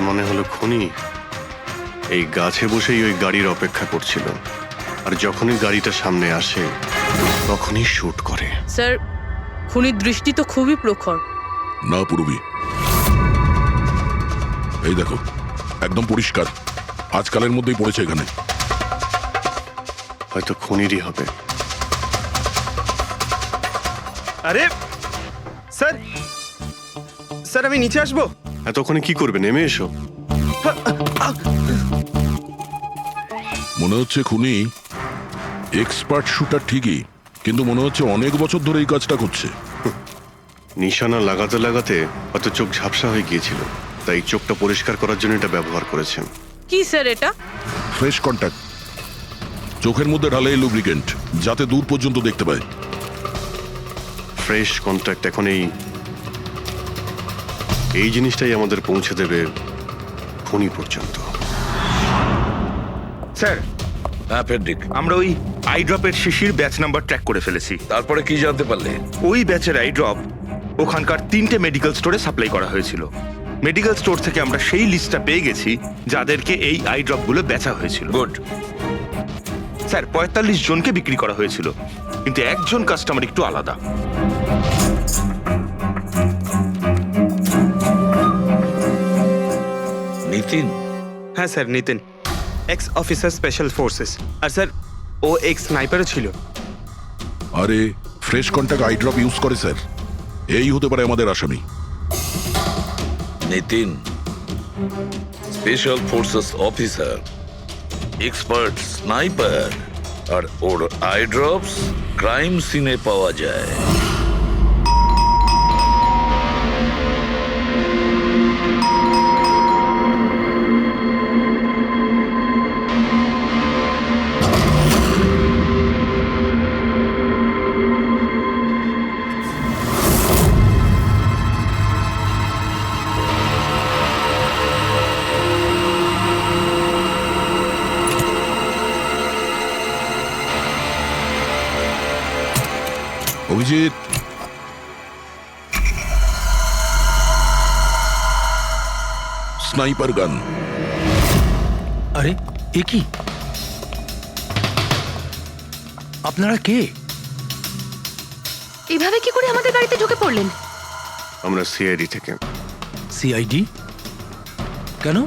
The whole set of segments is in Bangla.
মনে হলো খুনি এই গাছে বসেই ওই গাড়ির অপেক্ষা করছিল, আর যখনই গাড়িটা সামনে আসে তখনই শুট করে। স্যার, খুনির দৃষ্টি তো খুবই প্রখর। না পূর্বী, এই দেখো একদম পরিষ্কার, আজকালের মধ্যেই পড়েছে এখানে। হয়তো খুনিরই হবে। আরে স্যার, স্যার আমি নিচে আসবো? এতক্ষণে কি করবে? নেমে এসো। মনে হচ্ছে খুনি এক্সপার্ট শুটার ঠিকই, কিন্তু মনে হচ্ছে অনেক বছর ধরে এই কাজটা করছে। নিশানা লাগাতে লাগাতে হয়তো চোখ ঝাপসা হয়ে গিয়েছিল, তাই চোখটা পরিষ্কার করার জন্য এটা ব্যবহার করেছেন। কি স্যার এটা? ফ্রেশ কন্ট্যাক্ট, চোখের মধ্যে ঢালে লুব্রিকেন্ট যাতে দূর পর্যন্ত দেখতে পায়। ফ্রেশ কন্ট্যাক্ট এখন এই জিনিসটাই আমাদের পৌঁছে দেবে খুনি পর্যন্ত। স্যার, হ্যাঁ ফেডরিক, আমরা ওই আই ড্রপের শিশির ব্যাচ নাম্বার ট্র্যাক করে ফেলেছি। তারপরে কি জানতে পারলে? ওই ব্যাচের আই ড্রপ ওখানকার 3টে মেডিকেল স্টোরে সাপ্লাই করা হয়েছিল। মেডিকেল স্টোর থেকে আমরা সেই লিস্টটা পেয়ে গেছি যাদেরকে এই আই ড্রপগুলো বেচা হয়েছিল। গুড। স্যার, ৪৫ জনকে বিক্রি করা হয়েছিল, কিন্তু একজন কাস্টমার একটু আলাদা। নিতিন? হ্যাঁ sir, Nitin, ex officer special forces. আর স্যার ও এক্স স্নাইপারও ছিল। আরে fresh contact eye drop use করে স্যার, এই হতে পারে আমাদের আসামি। Nitin special forces officer, expert sniper, আর ওর আই ড্রপস ক্রাইম সিনে পাওয়া যায়। অভিজিৎ, স্নাইপার গান। আরে এ কি? আপনারা কে? এভাবে কি করে আমাদের গাড়িতে ঢুকে পড়লেন? আমরা সিআইডি থেকে। সিআইডি? কেন?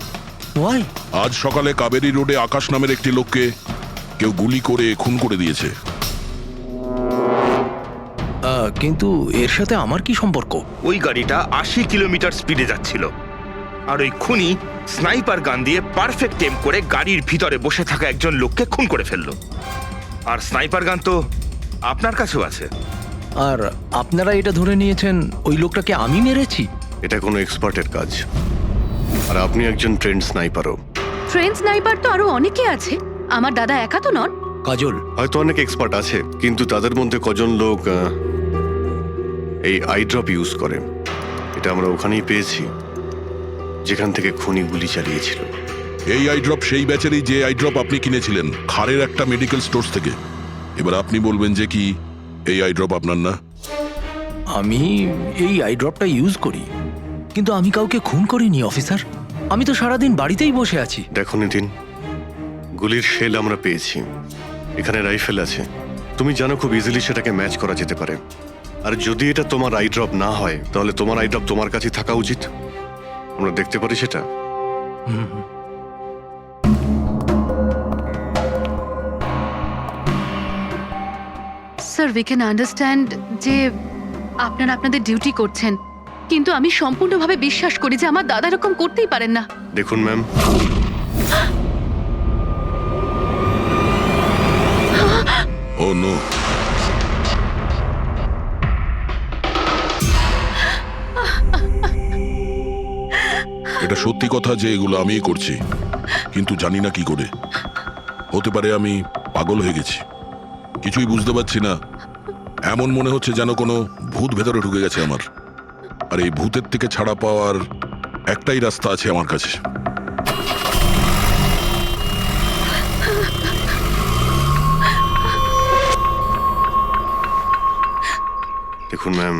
ওয়াই? আজ সকালে কাবেরী রোডে আকাশ নামের একটি লোককে কেউ গুলি করে খুন করে দিয়েছে। কিন্তু এর সাথে আমার কি সম্পর্ক? ওই গাড়িটা ৮০ কিলোমিটার স্পিডে যাচ্ছিল, আর ওই খুনি স্নাইপার গান দিয়ে পারফেক্ট এম করে গাড়ির ভিতরে বসে থাকা একজন লোককে খুন করে ফেললো। আর স্নাইপার গান তো আপনার কাছেও আছে। আর আপনারা এটা ধরে নিয়েছেন ওই লোকটাকে আমি মেরেছি? এটা কোনো এক্সপার্টের কাজ, আর আপনি একজন ট্রেন্ড স্নাইপারও। ট্রেন স্নাইপার তো আরো অনেকে আছে, আমার দাদা একা তো নন। কাজল, হয়তো অনেক এক্সপার্ট আছে, কিন্তু তাদের মধ্যে কজন লোক এই আই ড্রপ ইউজ করে। এটা আমরা ওখানেই পেয়েছি যেখান থেকে খুনি গুলি চালিয়েছিল। এই আই ড্রপ সেই ব্যাচেরই যে আই ড্রপ আপনি কিনেছিলেন খারের একটা মেডিকেল স্টোর থেকে। এবার আপনি বলবেন যে কি এই আই ড্রপ আপনার না? আমি এই আই ড্রপটা ইউজ করি, কিন্তু আমি কাউকে খুন করিনি অফিসার। আমি তো সারাদিন বাড়িতেই বসে আছি। দেখো নিতিন, গুলির শেল আমরা পেয়েছি, এখানে রাইফেল আছে। তুমি জানো খুব ইজিলি সেটাকে ম্যাচ করা যেতে পারে। আর যদি এটা তোমার আই ড্রপ না হয়, তাহলে তোমার আই ড্রপ তোমার কাছে থাকা উচিত। আমরা দেখতে পারি সেটা। স্যার, উই ক্যান আন্ডারস্ট্যান্ড যে আপনারা আপনাদের ডিউটি করছেন, কিন্তু আমি সম্পূর্ণভাবে বিশ্বাস করি যে আমার দাদা এরকম করতেই পারেন না। দেখুন ম্যাম, ও নো, এটা সত্যি কথা যে এগুলো আমিই করছি, কিন্তু জানি না কি করে। হতে পারে আমি পাগল হয়ে গেছি, কিছুই বুঝতে পারছি না। এমন মনে হচ্ছে যেন কোনো ভূত ভেতরে ঢুকে গেছে আমার, আর এই ভূতের থেকে ছাড়া পাওয়ার একটাই রাস্তা আছে আমার কাছে। দেখুন ম্যাম,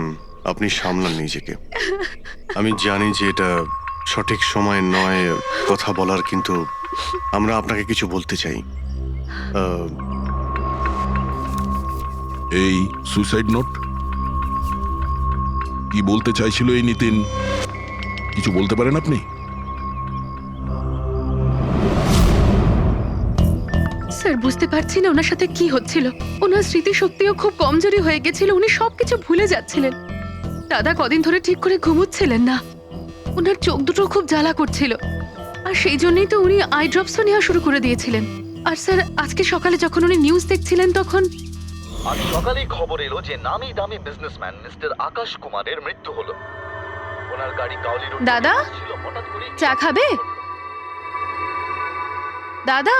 আপনি সামলান নিজেকে। আমি জানি যে এটা সঠিক সময় নয় কথা বলার, কিন্তু আমরা আপনাকে কিছু বলতে চাই। এই সুইসাইড নোট কি বলতে চাইছিল এই নিতিন? কিছু বলতে পারেন আপনি? স্যার বুঝতে পারছি না ওনার সাথে কি হচ্ছিল। ওনার স্মৃতিশক্তিও খুব কমজোরি হয়ে গেছিল, উনি সবকিছু ভুলে যাচ্ছিলেন। দাদা কদিন ধরে ঠিক করে ঘুমোচ্ছিলেন না, ওনার চোখ দুটো খুব জ্বালা করছিল, আর সেই জন্যই তো উনি আই ড্রপসও নেওয়া শুরু করে দিয়েছিলেন। আর স্যার আজকে সকালে যখন উনি নিউজ দেখছিলেন তখন আজ সকালেই খবর এলো যে নামি দামি বিজনেসম্যান মিস্টার আকাশ কুমারের মৃত্যু হলো। ওনার গাড়ি কাউলি রোড দাদা? ছিল, হঠাৎ করে চা খাবে দাদা?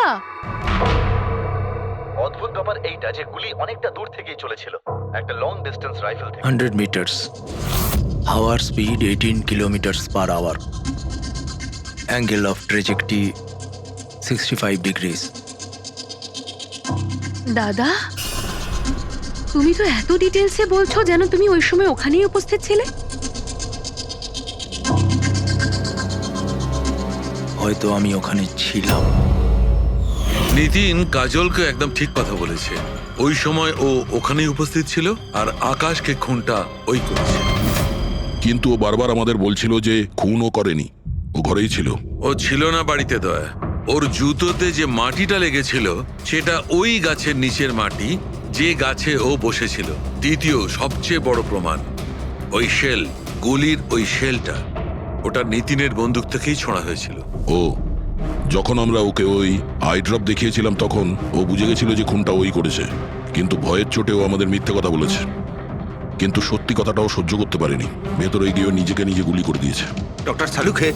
অদ্ভুত ব্যাপার এইটা যে গুলি অনেকটা দূর থেকেই চলেছিল, একটা লং ডিস্টেন্স রাইফেল থেকে। 100 মিটার্স, হাওয়ার speed 18 kilometres per hour, angle of trajectory 65 degrees. দাদা তুমি তো এত ডিটেলসে বলছো যেন তুমি ওই সময় ওখানেই উপস্থিত ছিলে। হয়তো আমি ওখানে ছিলাম। নিতিন কাজলকে একদম ঠিক কথা বলেছে। ওই সময় ও ওখানেই উপস্থিত ছিল, আর আকাশকে খুনটা ওই করেছে। কিন্তু ও বারবার আমাদের বলছিল যে খুনও করেনি, ও ঘরেই ছিল। ও ছিল না বাড়িতে দয়া। ওর জুতোতে যে মাটিটা লেগেছিল সেটা ওই গাছের নিচের মাটি যে গাছে ও বসেছিল। দ্বিতীয় সবচেয়ে বড় প্রমাণ, ওই শেল, গুলির ওই শেলটা, ওটা নিতিনের বন্দুক থেকেই ছোঁড়া হয়েছিল। ও যখন আমরা ওকে ওই আই ড্রপ দেখিয়েছিলাম তখন ও বুঝে গেছিল যে খুনটা ওই করেছে, কিন্তু ভয়ের চোটেও আমাদের মিথ্যে কথা বলেছে। কিন্তু সত্যি কথাটাও সহ্য করতে পারেনি, ভেতরে গিয়ে নিজেকে নিজে গুলি করে দিয়েছে। ডক্টর সালুখে,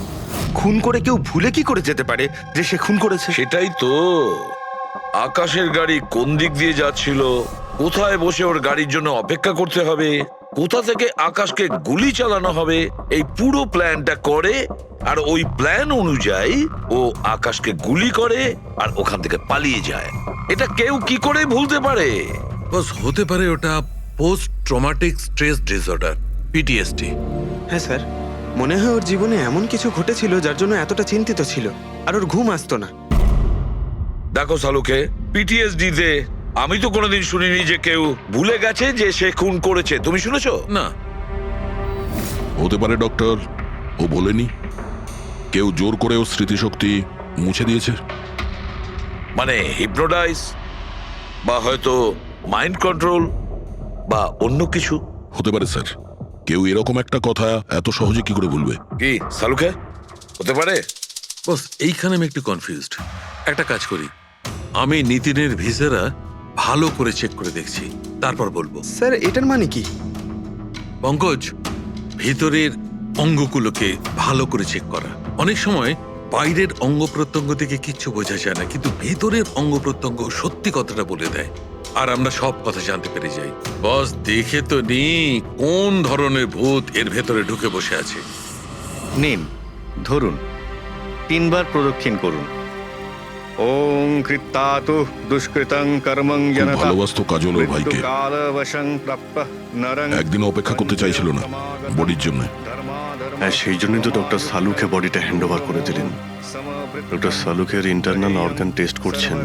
খুন করে কেউ ভুলে কি করে যেতে পারে যে সে খুন করেছে? সেটাই তো, আকাশের গাড়ি কোন দিক দিয়ে যাচ্ছিল, কোথায় বসে ওর গাড়ির জন্য অপেক্ষা করতে হবে, কোথা থেকে আকাশকে গুলি চালানো হবে, এই পুরো প্ল্যানটা করে, আর ওই প্ল্যান অনুযায়ী ও আকাশকে গুলি করে আর ওখান থেকে পালিয়ে যায়। এটা কেউ কি করে ভুলতে পারে? বস হতে পারে ওটা post traumatic stress disorder, PTSD. হ্যাঁ স্যার, মনে হয় ওর জীবনে এমন কিছু ঘটেছিল যার জন্য এতটা চিন্তিত ছিল, আর ওর ঘুম আসতো না। দেখো সালুকে, পিটিএসডি তে আমি তো কোনোদিন শুনিনি যে কেউ ভুলে গেছে যে সে খুন করেছে। তুমি শুনেছো? না। হতে পারে ডক্টর, ও বলেনি, কেউ জোর করে ওর স্মৃতিশক্তি মুছে দিয়েছে। মানে হিপনোটাইজ, বা হয়তো মাইন্ড কন্ট্রোল, বা অন্য কিছু। হতে পারে স্যার, কেউ এরকম একটা কথা এত সহজে কি করে ভুলবে? কি সালুকে, হতে পারে? বস এইখানে আমি একটু কনফিউজড। একটা কাজ করি, আমি নিতিনের ভিসারা ভালো করে চেক করে দেখছি, তারপর বলবো। স্যার এটার মানে কি? পঙ্কজ, ভিতরের অঙ্গগুলোকে ভালো করে চেক করা। অনেক সময় বাইরের অঙ্গ প্রত্যঙ্গ থেকে কিচ্ছু বোঝা যায় না, কিন্তু ভেতরের অঙ্গ প্রত্যঙ্গ সত্যি কথাটা বলে দেয়, আর আমরা সব কথা জানতে পেরে যাই। বস দেখে তো নি কোন ধরনের ভূত এর ভেতরে ঢুকে বসে আছে। নিন, ধরুন, 3 বার প্রদক্ষিণ করুন। ওং কৃত্তাতু দুষ্কৃতং কর্মং খুব জনতা ভালোবাসতো কাজল ওর ভাইকে। মৃত্যুকালবশং প্রাপ্যঃ নরং একদিন অপেক্ষা করতে চাইছিল না বডির জন্য। হ্যাঁ, সেই জন্যই তো ডক্টর সালুকে বডিটা হ্যান্ড ওভার করে দিলেন। ডক্টর সালুকের ইন্টারনাল অর্গান টেস্ট করছেন।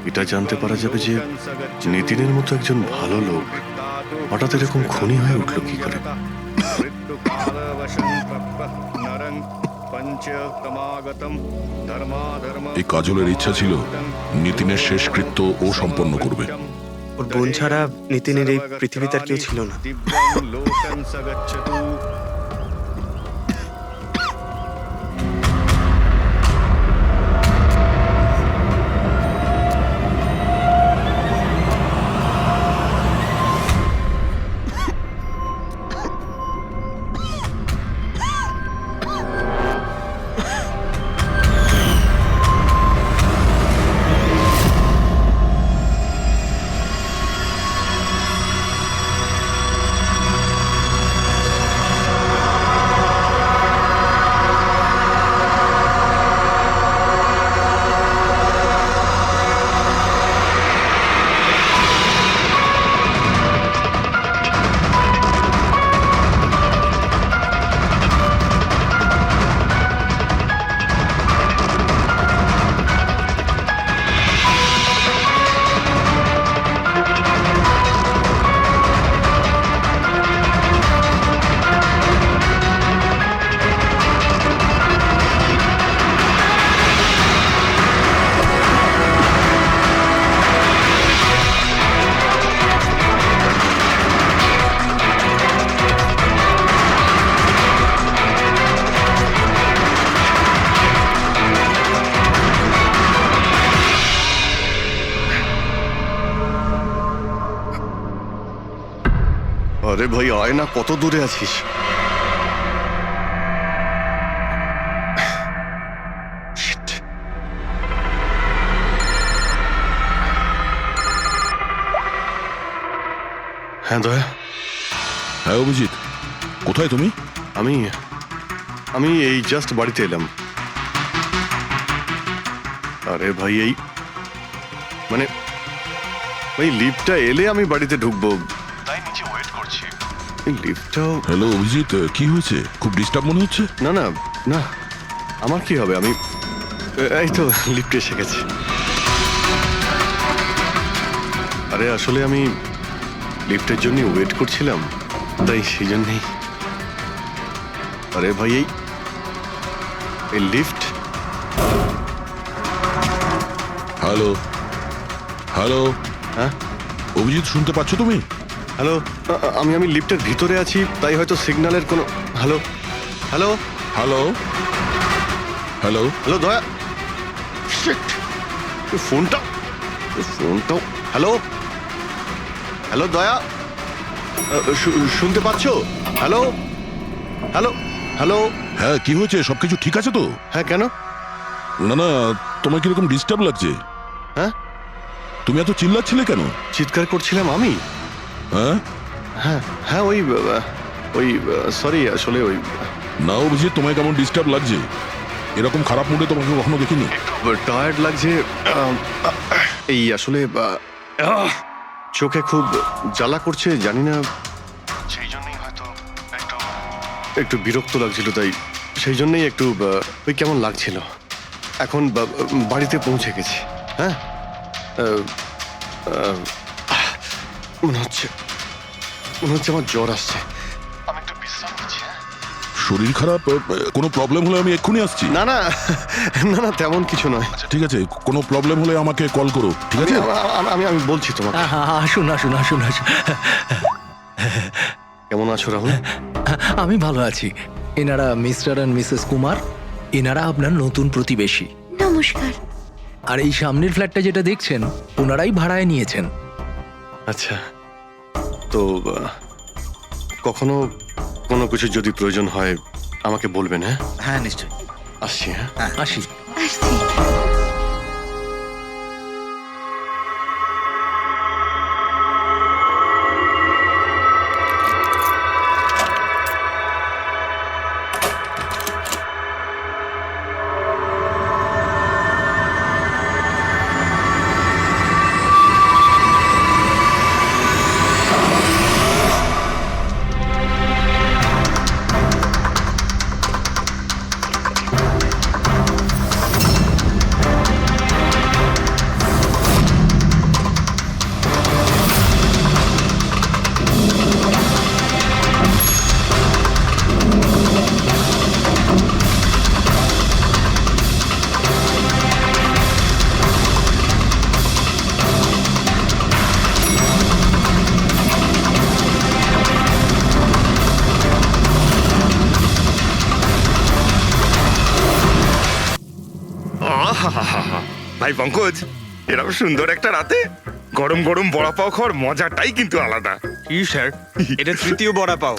এটা জানতে পারা যাবে যে নিতিনের মতো একজন ভালো লোক হঠাৎ এরকম খুনি হয়ে উঠল কি করে। এই কাজলের ইচ্ছা ছিল নিতিনের শেষকৃত্য ও সম্পন্ন করবে। ওর বোন ছাড়া নিতিনের এই পৃথিবীতে আর কেউ ছিল না। আরে ভাই আয় না, কত দূরে আছিস? Shit. হ্যাঁ দয়া, হ্যাঁ অভিজিৎ, কোথায় তুমি? আমি আমি এই জাস্ট বাড়িতে এলাম। আরে ভাই এই মানে ওই লিফটটা এলে আমি বাড়িতে ঢুকবো, তাই নিচে ওয়েট করছি। এই লিফটটাও হ্যালো অভিজিৎ, কি হয়েছে? খুব ডিস্টার্ব মনে হচ্ছে। না না না, আমার কি হবে, আমি এই তো লিফটে এসে গেছি। আরে আসলে আমি লিফটের জন্য ওয়েট করছিলাম, তাই সেই জন্যেই। আরে ভাই এই লিফট। হ্যালো হ্যালো, হ্যাঁ অভিজিৎ শুনতে পাচ্ছ তুমি? হ্যালো, আমি লিফটের ভিতরে আছি, তাই হয়তো সিগন্যালের কোনো। Hello hello hello hello, hello দয়া, শিট, ফোনটা হ্যালো হ্যালো দয়া, শুনতে পাচ্ছো? Hello hello hello. হ্যাঁ কি হয়েছে? সবকিছু ঠিক আছে তো? হ্যাঁ কেন? না না, তোমার কিরকম ডিস্টার্ব লাগছে? হ্যাঁ তুমি এত চিল্লাচ্ছিলে কেন? চিৎকার করছিলাম আমি? হ্যাঁ হ্যাঁ হ্যাঁ ওই সরি, আসলে ওই না অভিজিৎ, তোমায় কেমন ডিস্টার্ব লাগছে? এরকম খারাপ মুডে তোমাকে কখনো দেখিনি। টায়ার্ড লাগছে, এই আসলে চোখে খুব জ্বালা করছে, জানি না, সেই জন্যই হয়তো একটু বিরক্ত লাগছিল, তাই সেই জন্যই একটু ওই কেমন লাগছিল। এখন বাড়িতে পৌঁছে গেছি। হ্যাঁ মনে হচ্ছে আমার জ্বর আসছে, আমি একটু বিশ্রাম নিচ্ছি। শরীর খারাপ? কোনো প্রবলেম হলে আমি এক্ষুনি আসছি। না না না না, তেমন কিছু নয়। ঠিক আছে, কোনো প্রবলেম হলে আমাকে কল করো, ঠিক আছে? আমি বলছি তোমাকে। আসুন আসুন আসুন আসুন। কেমন আছো রাহুল? আমি ভালো আছি। এনারা মিস্টার অ্যান্ড মিসেস কুমার, এনারা আপনার নতুন প্রতিবেশী। নমস্কার। আর এই সামনের ফ্ল্যাটটা যেটা দেখছেন, ওনারাই ভাড়ায় নিয়েছেন। আচ্ছা, তো কখনো কোনো কিছু যদি প্রয়োজন হয় আমাকে বলবেন। হ্যাঁ হ্যাঁ নিশ্চয়ই, আসছি। হ্যাঁ আসি। আসছি। ভাই পঙ্কজ, এরকম সুন্দর একটা রাতে গরম গরম বড়া পাও খাওয়ার মজাটাই কিন্তু আলাদা। কি স্যার, এটা তৃতীয় বড়া পাও।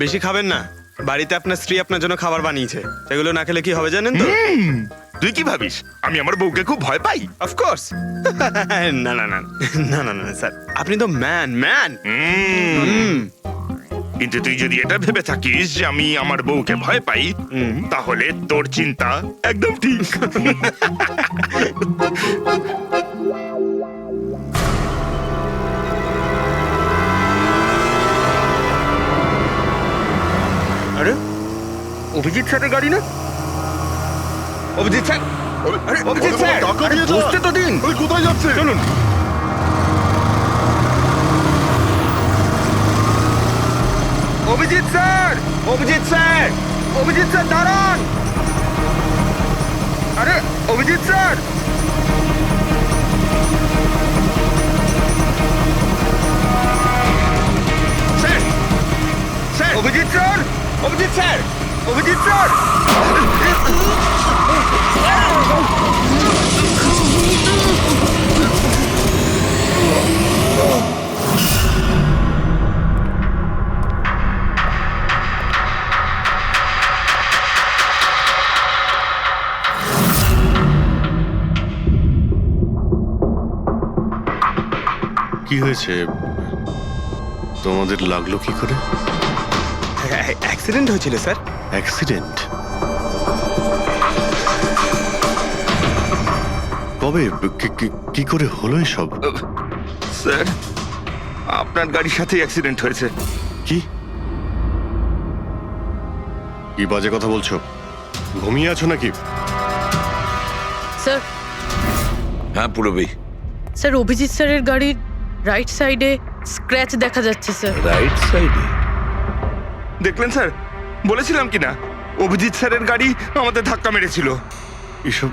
বেশি খাবেন না, বাড়িতে আপনার স্ত্রী আপনার জন্য খাবার বানিয়েছে, সেগুলো না খেলে কি হবে জানেন তো? তুই কি ভাবিস আমি আমার বউকে খুব ভয় পাই? অফকোর্স। না না না না না না স্যার, আপনি তো ম্যান। কিন্তু তুই যদি এটা ভেবে থাকিস যে আমি আমার বউকে ভয় পাই, তাহলে তোর চিন্তা একদম ঠিক। আরে অভিজিৎ স্যারের গাড়ি না? অভিজিৎ স্যার, আরে অভিজিৎ স্যার, আরে বসতে তো দিন। কোথায় যাচ্ছে? চলুন। Abhijit sir, Abhijit sir, Abhijit sir দাঁড়ান। আরে Abhijit sir, sir, sir, Abhijit sir, Abhijit sir, Abhijit sir. কি হয়েছে? তোমাদের লাগলো কি করে? অ্যাক্সিডেন্ট হয়েছিল স্যার। অ্যাক্সিডেন্ট? কবে? কি করে হলো এসব? স্যার, আপনার গাড়ির সাথে অ্যাক্সিডেন্ট হয়েছে। কি কি বাজে কথা বলছো? ঘুমিয়ে আছো নাকি? স্যার হ্যাঁ পুরবি। স্যার অভিজিৎ স্যারের গাড়ির রাইট সাইডে স্ক্র্যাচ দেখা যাচ্ছে স্যার। রাইট সাইডে? দেখলেন স্যার, বলেছিলাম কি না, অভিজিৎ স্যারের গাড়ি আমাদের ধাক্কা মেরেছিল। এসব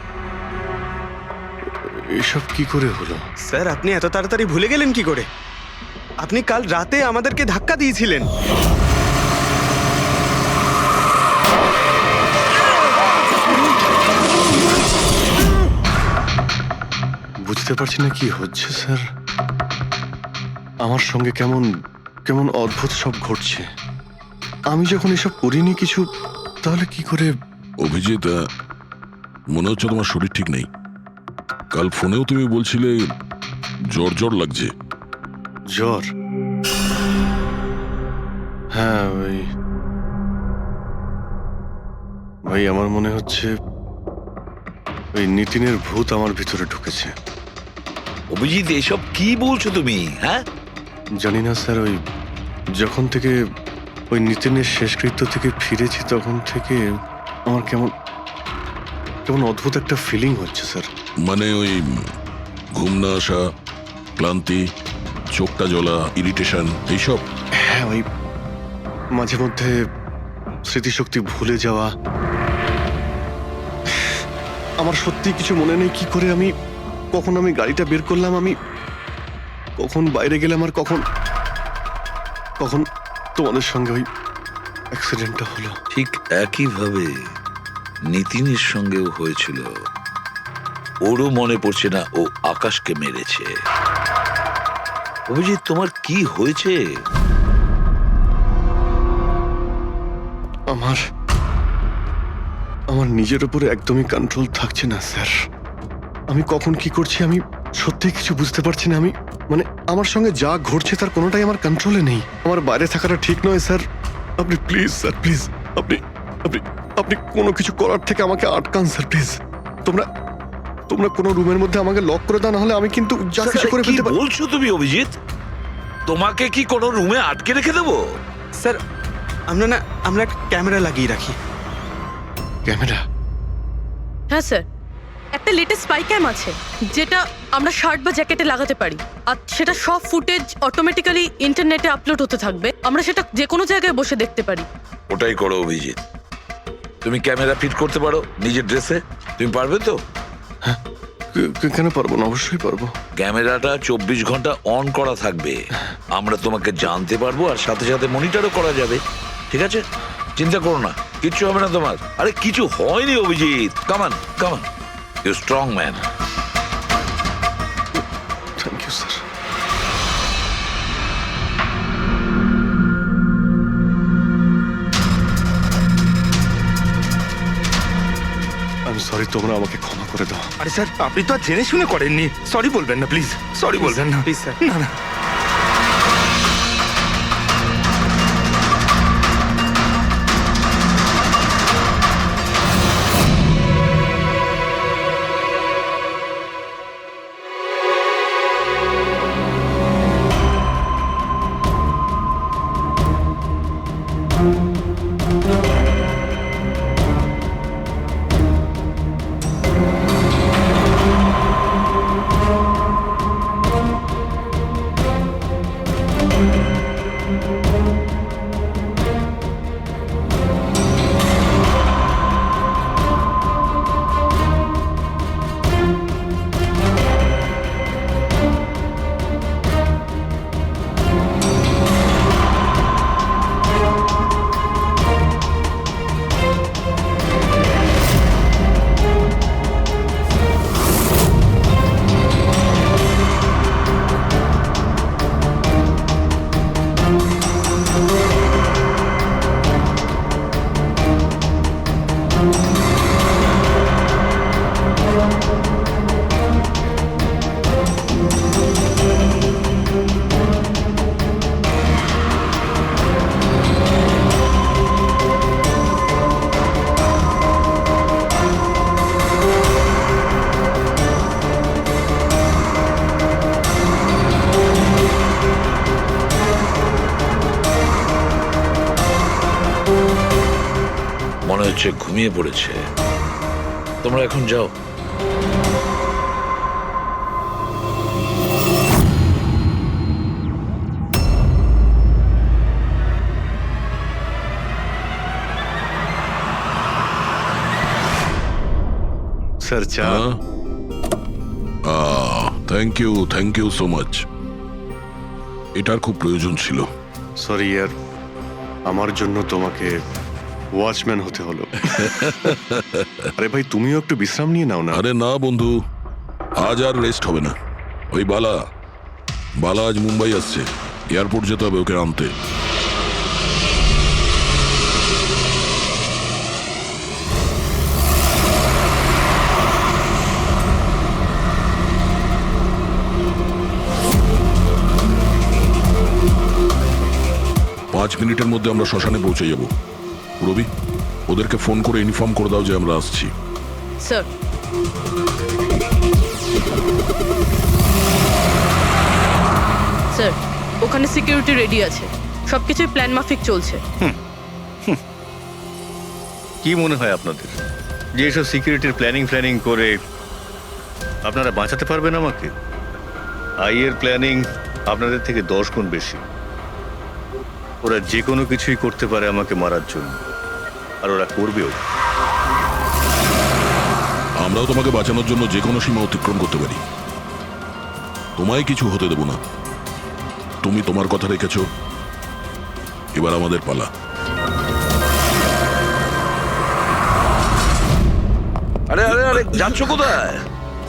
এসব কি করে হলো? স্যার আপনি এত তাড়াতাড়ি ভুলে গেলেন কি করে? আপনি কাল রাতে আমাদেরকে ধাক্কা দিয়েছিলেন। বুঝতে পারছি না কি হচ্ছে স্যার। আমার সঙ্গে কেমন কেমন অদ্ভুত সব ঘটছে। আমি যখন এসব করিনি কিছু, তাহলে কি করে? অভিজিৎ, মনে হচ্ছে তোমার শরীর ঠিক নেই। কাল ফোনেও তুমি বলছিলে জ্বর জ্বর লাগছে। জ্বর? হ্যাঁ ভাই আমার মনে হচ্ছে ওই নিতিনের ভূত আমার ভিতরে ঢুকেছে। অভিজিৎ, এসব কি বলছো তুমি? হ্যাঁ, জানি না স্যার, ওই যখন থেকে ওই নিতিনের শেষকৃত্য থেকে ফিরেছি তখন থেকে আমার কেমন কেমন অদ্ভুত একটা ফিলিং হচ্ছে স্যার। মানে ওই ঘুম না আসা, ক্লান্তি, চোখটা জ্বলা, ইরিটেশন, এইসব? হ্যাঁ, ওই মাঝে মধ্যে স্মৃতিশক্তি ভুলে যাওয়া। আমার সত্যি কিছু মনে নেই কি করে আমি কখন আমি গাড়িটা বের করলাম, আমি কখন বাইরে গেলাম, আর কখন কখন তোমাদের সঙ্গে ওই অ্যাক্সিডেন্টটা হলো। ঠিক একইভাবে নিতিনের সঙ্গেও হয়েছিল। ওরও মনে পড়ছে না ও আকাশকে মেরেছে। অভিজিৎ, তোমার কি হয়েছে? আমার আমার নিজের উপরে একদমই কন্ট্রোল থাকছে না স্যার। আমি কখন কি করছি আমি সত্যি কিছু বুঝতে পারছি না। আমি মানে আমার সঙ্গে যা ঘটছে তার কোনোটাই আমার কন্ট্রোলে নেই। আমার বাইরে থাকাটা ঠিক নয় স্যার। আপনি প্লিজ স্যার, প্লিজ আপনি আপনি আপনি কোনো কিছু করার থেকে আমাকে আটকান স্যার, প্লিজ। তোমরা তোমরা কোনো রুমের মধ্যে আমাকে লক করে দাও, না হলে আমি কিন্তু যা কিছু করে কি ফেলতে পারি। বলছো তুমি অভিজিৎ? তোমাকে কি কোনো রুমে আটকে রেখে দেবো? স্যার আমরা একটা ক্যামেরা লাগিয়ে রাখি। ক্যামেরা? হ্যাঁ স্যার, একটা লেটেস্ট স্পাই ক্যাম আছে যেটা আমরা শার্ট বা জ্যাকেটে লাগাতে পারি, আর সেটা সব ফুটেজ অটোমেটিক্যালি ইন্টারনেটে আপলোড হতে থাকবে। আমরা সেটা যে কোনো জায়গায় বসে দেখতে পারি। ওটাই করো অভিজিৎ। তুমি ক্যামেরা ফিট করতে পারো নিজের ড্রেসে? তুমি পারবে তো? কেন পারবো না? অবশ্যই পারবো। ক্যামেরাটা 24 ঘন্টা অন করা থাকবে। আমরা তোমাকে জানতে পারবো, আর সাথে সাথে মনিটরও করা যাবে। ঠিক আছে, চিন্তা করো না, কিচ্ছু হবে না তোমার। আরে কিছু হয়নি Abhijit. Come on come on, you strong man. Thank you sir. আমি সরি, তোমরা আমাকে ক্ষমা করে দাও। আরে স্যার, আপনি তো আর জেনে শুনে করেননি। সরি বলবেন না প্লিজ, সরি বলবেন না প্লিজ স্যার। না না। মনে হচ্ছে ঘুমিয়ে পড়েছে। তোমরা এখন যাও। স্যার চা। Thank you so much. এটার খুব প্রয়োজন ছিল। সরি ইয়ার, আমার জন্য তোমাকে ওয়াচম্যান হতে হলো। আরে ভাই, তুমিও একটু বিশ্রাম নিয়ে নাও না। আরে না বন্ধু, আজ আর রেস্ট হবে না। ওই বালা আজ মুম্বাই আসছে, এয়ারপোর্ট যেতে হবে ওকে আনতে। পাঁচ মিনিটের মধ্যে আমরা শ্মশানে পৌঁছে যাব। রবি, ওদেরকে ফোন করে ইনফর্ম করে দাও যে আমরা আসছি। স্যার, স্যার ওখানে সিকিউরিটি রেডি আছে, সবকিছুই প্ল্যান মাফিক চলছে। কি মনে হয় আপনাদের যে এসব সিকিউরিটির প্ল্যানিং করে আপনারা বাঁচাতে পারবেন আমাকে? আইয়ের প্ল্যানিং আপনাদের থেকে 10 গুণ বেশি। ওরা যে কোনো কিছুই করতে পারে আমাকে মারার জন্য, আর ওরা করবেও। আমরাও তোমাকে বাঁচানোর জন্য যে কোনো সীমা অতিক্রম করতে পারি। তোমায় কিছু হতে দেব না। তুমি তোমার কথা রেখেছো, এবার আমাদের পালা। আরে আরে আরে, যাচ্ছ কোথায়?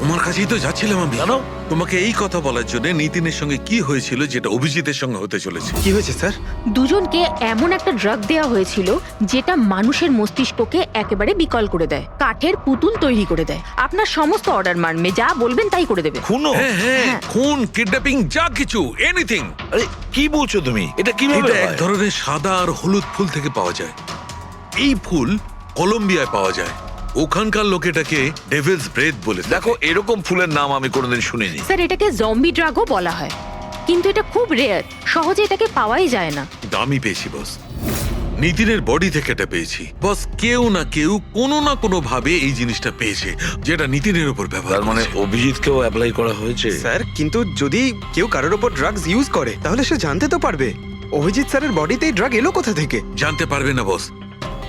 তোমার কাছেই তো যাচ্ছিলাম আমি। জানো তোমাকে এই কথা বলার জন্য নিতিনের সঙ্গে কি হয়েছিল যেটা অভিজিতের সঙ্গে হতে চলেছে। কি হয়েছে স্যার? দুজনকে এমন একটা ড্রাগ দেওয়া হয়েছিল যেটা মানুষের মস্তিষ্ককে একেবারে বিকল করে দেয়, কাঠের পুতুল তৈরি করে দেয়। আপনার সমস্ত অর্ডার মানবে, যা বলবেন তাই করে দেবে। খুনো? হ্যাঁ, খুন, কিডন্যাপিং, যা কিছু, এনিথিং। আরে কি বলছো তুমি? এটা কিভাবে এটা এক হয়? ধরনের সাদা আর হলুদ ফুল থেকে পাওয়া যায়। এই ফুল কলম্বিয়ায় পাওয়া যায়। ওখানকার লোক এটাকে ডেভিলস ব্রেথ বলে থাকে। দেখো, এরকম ফুলের নাম আমি কোনোদিন শুনিনি। স্যার, এটাকে জম্বি ড্রাগও বলা হয়, কিন্তু এটা খুব রেয়ার, সহজে এটাকে পাওয়াই যায় না। দামি পেয়েছি বস, নিতিনের বডি থেকে এটা পেয়েছি বস। কেউ না কেউ কোনো না কোনো ভাবে এই জিনিসটা পেয়েছে যেটা নিতিনের উপর ব্যবহার তার মানে করেছে। অভিজিৎকেও অ্যাপ্লাই করা হয়েছে। স্যার, কিন্তু যদি কেউ কারোর ওপর ড্রাগস ইউজ করে তাহলে সে জানতে তো পারবে অভিজিৎ স্যারের বডিতে এই ড্রাগ এলো কোথা থেকে। জানতে পারবে না বস।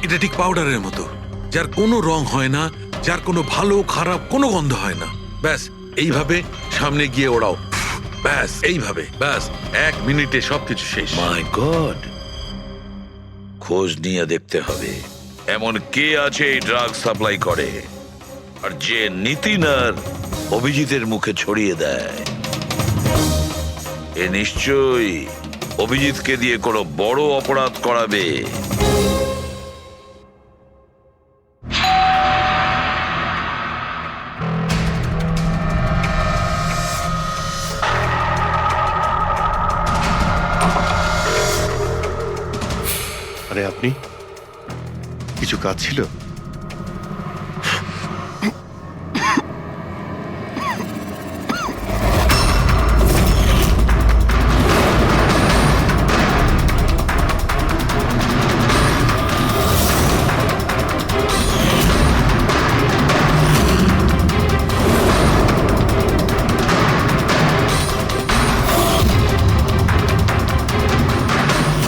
এটা ঠিক পাউডারের মতো, যার কোনো রং হয় না, যার কোনো ভালো খারাপ কোনো গন্ধ হয় না। ব্যাস এইভাবে সামনে গিয়ে ওড়াও, ব্যাস এইভাবে, ব্যাস 1 মিনিটে সবকিছু শেষ। মাই গড, খোঁজ নিয়ে দেখতে হবে এমন কে আছে এই ড্রাগ সাপ্লাই করে আর যে নিতিন আর অভিজিতের মুখে ছড়িয়ে দেয়। এ নিশ্চয়ই অভিজিৎকে দিয়ে কোনো বড় অপরাধ করাবে। আরে আপনি, কিছু কাজ ছিল?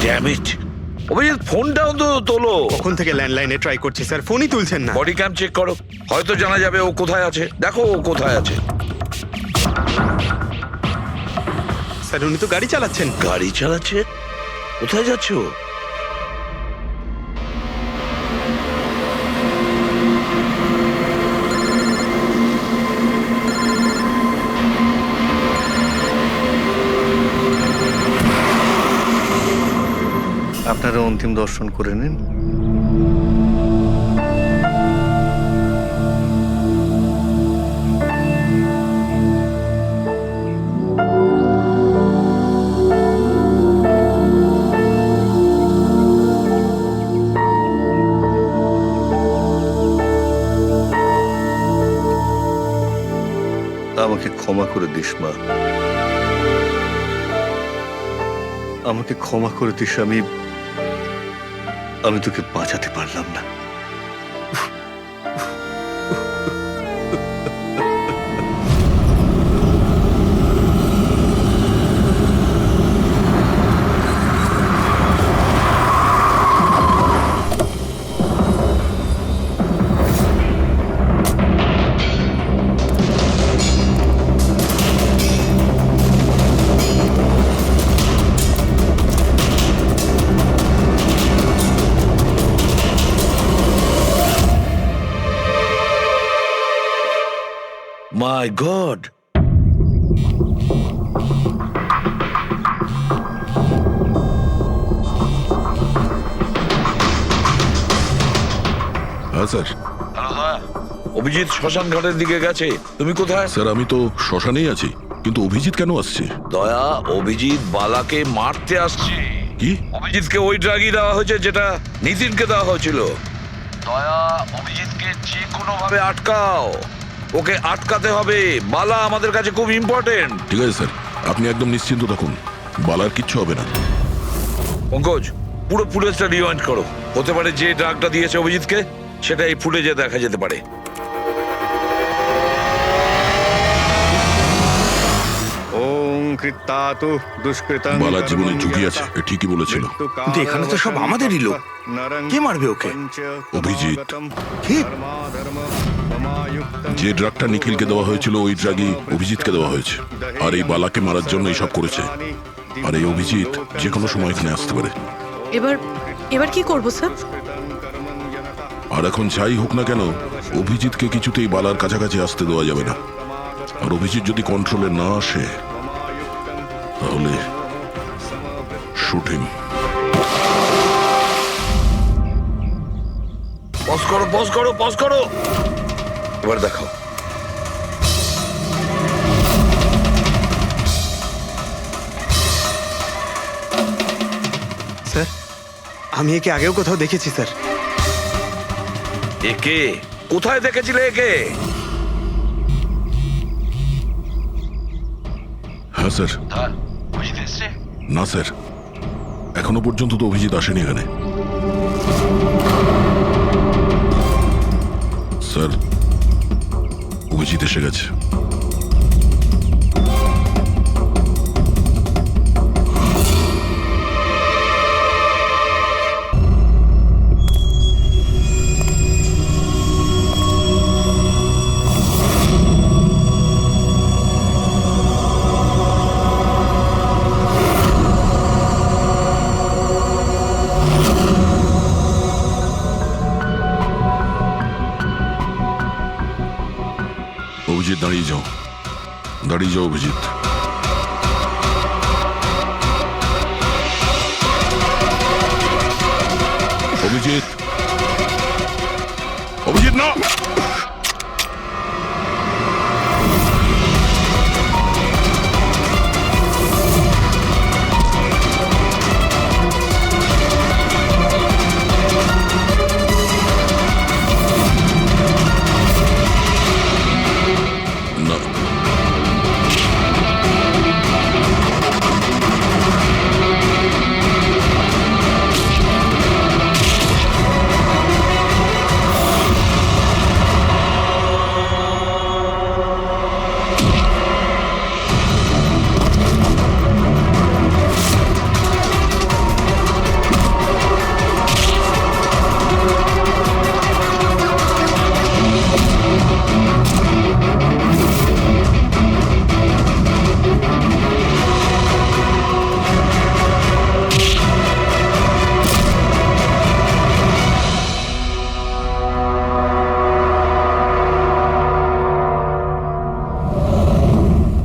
ড্যাম ইট, অভিজিৎ ফোনটাও তো তোলো। কখন থেকে ল্যান্ডলাইনে ট্রাই করছি স্যার, ফোনই তুলছেন না। বডি ক্যাম চেক করো, হয়তো জানা যাবে ও কোথায় আছে। দেখো ও কোথায় আছে। স্যার, উনি তো গাড়ি চালাচ্ছেন। গাড়ি চালাচ্ছে? কোথায় যাচ্ছে ও? আপনারা অন্তিম দর্শন করে নিন। আমাকে ক্ষমা করে দিস মা, আমাকে ক্ষমা করে দিস। আমি তোকে বাঁচাতে পারলাম না। মাই গড! হ্যাঁ স্যার। অভিজিৎ শ্মশান ঘাটের দিকে গেছে। তুমি কোথায়? স্যার আমি তো শ্মশানেই আছি, কিন্তু অভিজিৎ কেন আসছে? দয়া, অভিজিৎ বালাকে মারতে আসছে। কি? অভিজিৎকে ওই ড্রাগই দেওয়া হয়েছে যেটা নিতিনকে দেওয়া হয়েছিল। দয়া, অভিজিৎকে যে কোনো ভাবে আটকাও। ওকে আটকাতে হবে। বালা আমাদের কাছে খুব ইম্পর্টেন্ট। ঠিক আছে স্যার, আপনি একদম নিশ্চিন্ত থাকুন, বালার কিচ্ছু হবে না। পঙ্কজ, পুরো ফুটেজটা রিওয়াইন্ড করো। হতে পারে যে ড্রাগটা দিয়েছে অভিজিৎকে সেটা এই ফুটেজে দেখা যেতে পারে। ওম কৃত্তাতু দুষ্কৃতং। বালার জীবনে ঝুঁকি আছে, এ ঠিকই বলেছিল। কিন্তু এখানে তো সব আমাদেরই লোক। কে মারবে ওকে? অভিজিৎ। কি? যে ড্রাগটা নিখিলকে দেওয়া হয়েছিল ওই ড্রাগই অভিজিৎকে দেওয়া হয়েছে, আর এই বালাকে মারার জন্য এইসব করেছে। আর এই অভিজিৎ যে কোনো সময় এখানে আসতে পারে। এবার কি করব স্যার? আর এখন যাই হোক না কেন, অভিজিৎকে কিছুতেই বালার কাছাকাছি আসতে দেওয়া যাবে না। আর অভিজিৎ যদি কন্ট্রোলে না আসে তাহলে শুটিং। পজ করো, পজ করো, পজ করো। এবার দেখাও। স্যার, আমি একে আগেও কোথাও দেখেছি স্যার। একে কোথায় দেখেছিলে একে? হ্যাঁ স্যার। না স্যার, এখনো পর্যন্ত তো অভিজিৎ আসেনি এখানে। স্যার, অভিজিৎ এসে গেছে। অভিজিৎ দাঁড়িয়ে যাও, দাঁড়িয়ে যাও অভিজিৎ। অভিজিৎ, অভিজিৎ না। না।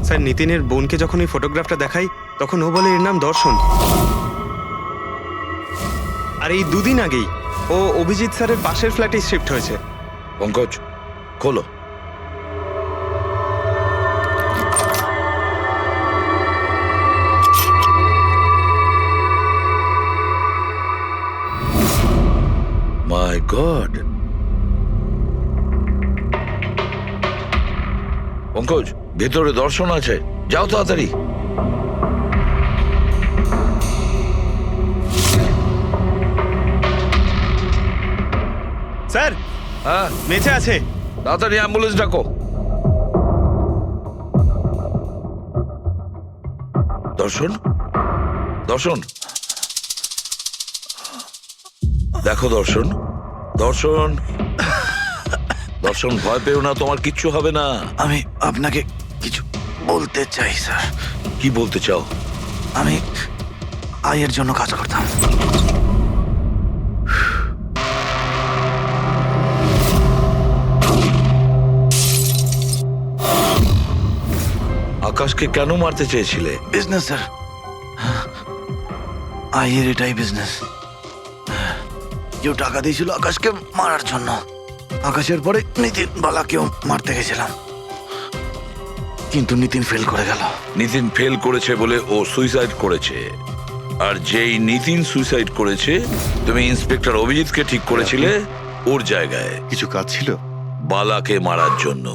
স্যার, নিতিনের বোনকে যখন এই ফটোগ্রাফটা দেখাই তখন ও বলে এর নাম দর্শন। আর এই দুদিন আগেই ও অভিজিৎ স্যারের পাশের ফ্ল্যাটে শিফট হয়েছে। পঙ্কজ, খোলো। মাই গড! পঙ্কজ, ভেতরে দর্শন আছে, যাও তাড়াতাড়ি। স্যার, হ্যাঁ, বেঁচে আছে। তাড়াতাড়ি অ্যাম্বুলেন্স ডাকো। দর্শন, দর্শন, দেখো দর্শন, দর্শন, দর্শন, ভয় পেও না, তোমার কিচ্ছু হবে না। আমি আপনাকে কিছু বলতে চাই স্যার। কি বলতে চাও? আমি আয়ের জন্য কাজ করতাম। আকাশকে কেন মারতে চেয়েছিলে? বিজনেস স্যার, আইয়ের এটাই বিজনেস। কেউ টাকা দিয়েছিল আকাশকে মারার জন্য। আকাশের পরে নিতিন বালাকেও মারতে গেছিলাম, কিন্তু নিতিন ফেল করে গেল। নিতিন ফেল করেছে বলে ও সুইসাইড করেছে, আর যেই নিতিন সুইসাইড করেছে তুমি ইন্সপেক্টর অভিজিৎকে ঠিক করেছিলে ওর জায়গায় কিছু কাজ ছিল? বালাকে মারার জন্য।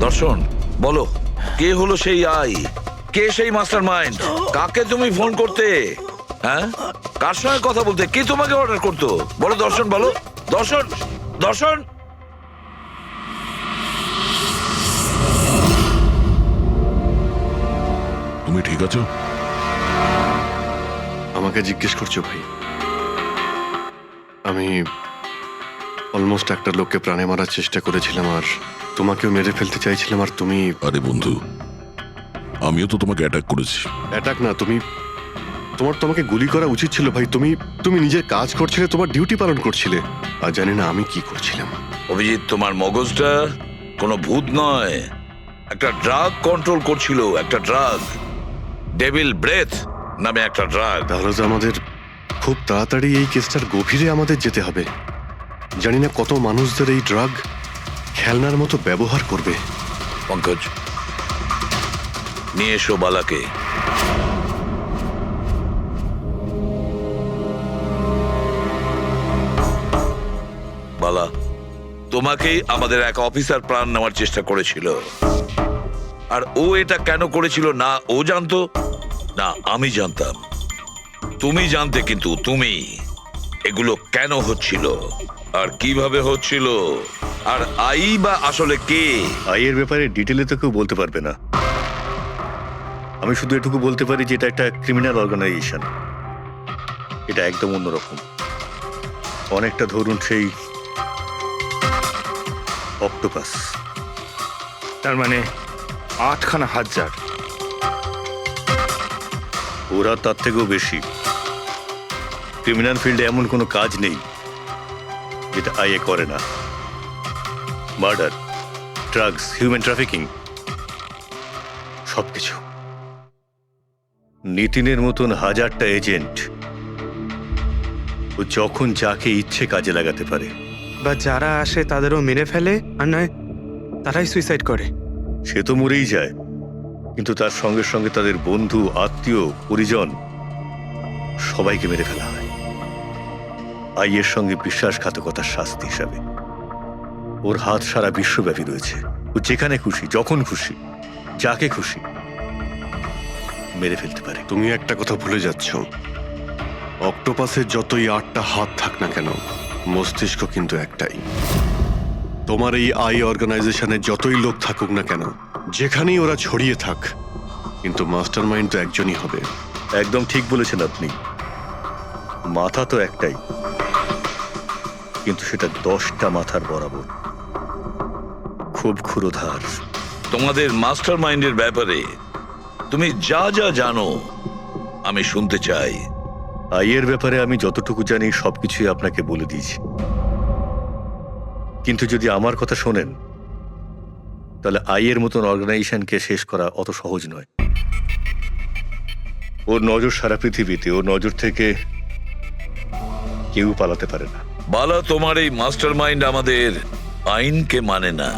দর্শন, বলো কে হলো সেই আই? কে সেই মাস্টার মাইন্ড? কাকে তুমি ফোন করতে? হ্যাঁ, কার সঙ্গে কথা বলতে? কে তোমাকে অর্ডার করতো? বলো দর্শন, বলো। দর্শন, দর্শন। তুমি ঠিক আছো? আমাকে জিজ্ঞেস করছো ভাই? আমি অলমোস্ট একটা লোককে প্রাণে মারার চেষ্টা করেছিলাম, আর তোমাকেও মেরে ফেলতে চাইছিলাম, আর তুমি... আরে বন্ধু, আমিও তো তোমাকে অ্যাটাক করেছি। অ্যাটাক না, তোমার তোমাকে গুলি করা উচিত ছিল ভাই। তুমি নিজের কাজ করছিলে, তোমার ডিউটি পালন করছিলে, আর জানি না আমি কি করছিলাম। অভিজিৎ, তোমার মগজটা কোনো ভূত নয়, একটা ড্রাগ কন্ট্রোল করছিল। একটা ড্রাগ, ডেভিল ব্রেথ নামে একটা ড্রাগ। তাহলে তো আমাদের খুব তাড়াতাড়ি এই কেসটার গভীরে আমাদের যেতে হবে। জানি না কত মানুষদের এই ড্রাগ খেলনার মতো ব্যবহার করবে। পঙ্কজ, নিয়ে এসো বালাকে। বালা, তোমাকেই আমাদের এক অফিসার প্রাণ নেওয়ার চেষ্টা করেছিল, আর ও এটা কেন করেছিল না ও জানতো না আমি জানতাম। তুমি জানতে, কিন্তু তুমি এগুলো কেন হচ্ছিল আর কিভাবে হচ্ছিল, আর আই বা আসলে কে? আইয়ের ব্যাপারে ডিটেলে তো কেউ বলতে পারবে না। আমি শুধু এটুকু বলতে পারি যে এটা একটা ক্রিমিনাল অর্গানাইজেশন। এটা একদম অন্যরকম, অনেকটা ধরুন সেই অক্টোপাস। তার মানে 8খানা হাজার। ওরা তার থেকেও বেশি। ক্রিমিনাল ফিল্ডে এমন কোনো কাজ নেই যেটা আইএ করে না। মার্ডার, ড্রাগস, হিউম্যান ট্রাফিকিং, সবকিছু। নিতিনের মতন হাজারটা এজেন্ট, ও যখন যাকে ইচ্ছে কাজে লাগাতে পারে। বা যারা আসে তাদেরও মেরে ফেলে, আর নয় তারাই সুইসাইড করে। সে তো মরেই যায়, কিন্তু তার সঙ্গে সঙ্গে তাদের বন্ধু, আত্মীয়, পরিজন সবাইকে মেরে ফেলা হয় আইয়ের সঙ্গে বিশ্বাসঘাতকতার শাস্তি হিসাবে। ওর হাত সারা বিশ্বব্যাপী রয়েছে। ও যেখানে খুশি, যখন খুশি, যাকে খুশি মেরে ফেলতে পারে। তুমি একটা কথা ভুলে যাচ্ছ, অক্টোপাসের যতই 8টা হাত থাক না কেন, মস্তিষ্ক কিন্তু একটাই। তোমার এই আই অর্গানাইজেশনে যতই লোক থাকুক না কেন, যেখানেই ওরা ছড়িয়ে থাক, কিন্তু মাস্টার মাইন্ড তো একজনই হবে। একদম ঠিক বলেছেন আপনি। মাথা তো একটাই, কিন্তু সেটা 10টা মাথার বরাবর, খুব ক্ষুরোধার। তোমাদের মাস্টার মাইন্ডের ব্যাপারে তুমি যা যা জানো আমি শুনতে চাই। আইয়ের ব্যাপারে আমি যতটুকু জানি সবকিছুই আপনাকে বলে দিয়েছি, কিন্তু যদি আমার কথা শোনেন তাহলে আইয়ের মতন অর্গানাইজেশনকে শেষ করা অত সহজ নয়। ওর নজর সারা পৃথিবীতে, ওর নজর থেকে কেউ পালাতে পারে না। বালা, তোমার এই মাস্টার মাইন্ড আমাদের আইনকে মানে না।